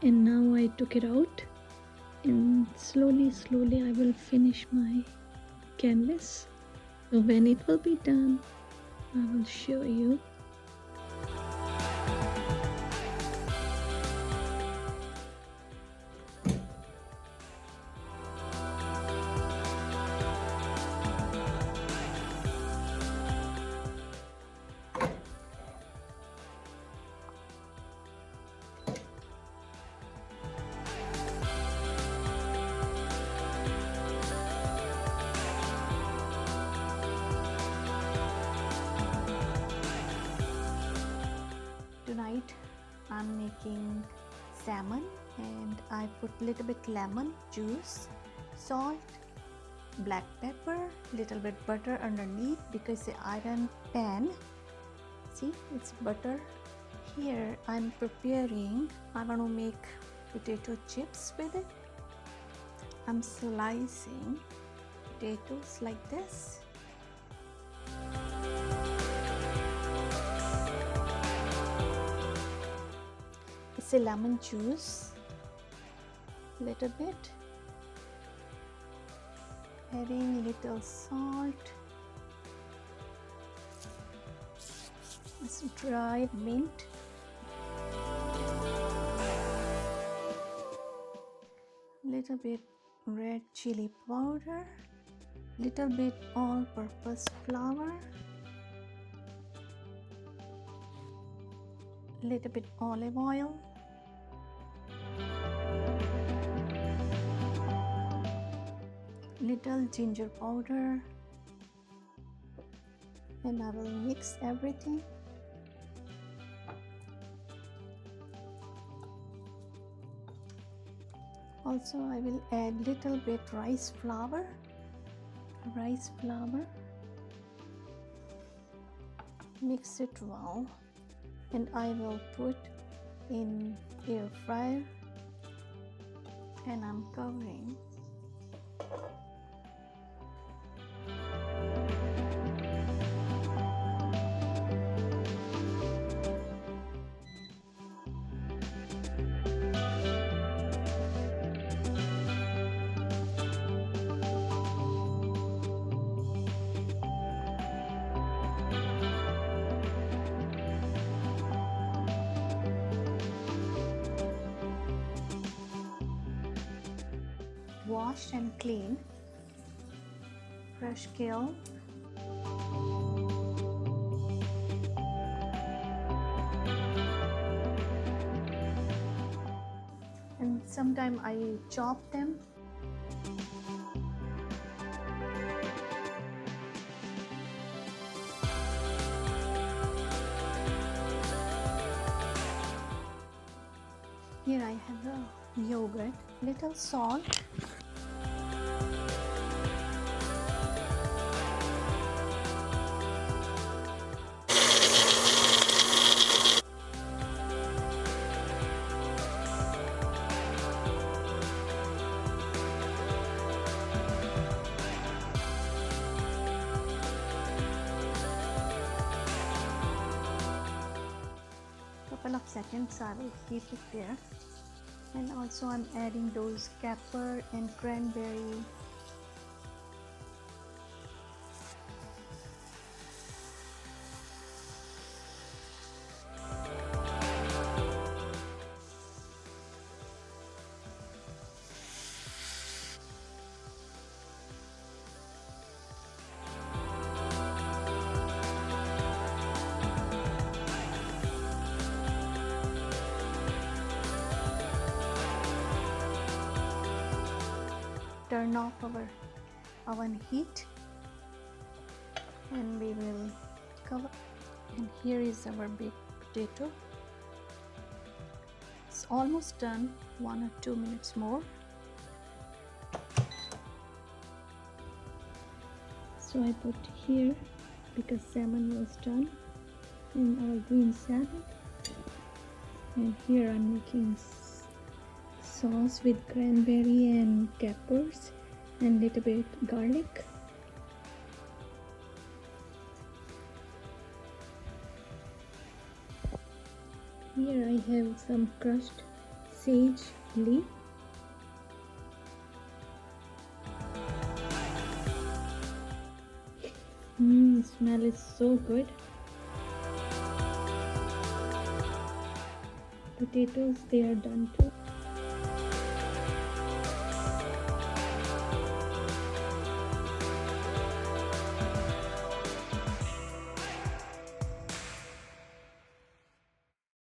And now I took it out, and slowly I will finish my canvas. So when it will be done, I will show you. Tonight I'm making salmon, and I put little bit lemon juice, salt, black pepper, little bit butter underneath because the iron pan, see, it's butter. Here I'm preparing, I want to make potato chips with it. I'm slicing potatoes like this. It's a lemon juice, little bit, adding little salt, it's dried mint, little bit red chili powder, little bit all-purpose flour, little bit olive oil, little ginger powder, and I will mix everything. Also I will add little bit rice flour, mix it well, and I will put in air fryer, and I'm covering. Wash and clean, fresh kale, and sometimes I chop them. Here I have the yogurt, little salt, couple of seconds I will keep it there. And also I'm adding those capper and cranberry. Turn off our oven heat, and we will cover. And here is our baked potato. It's almost done, 1 or 2 minutes more. So I put here because salmon was done in our green salad, and here I'm making sauce with cranberry and capers and little bit garlic. Here I have some crushed sage leaf. Smell is so good. Potatoes, they are done too.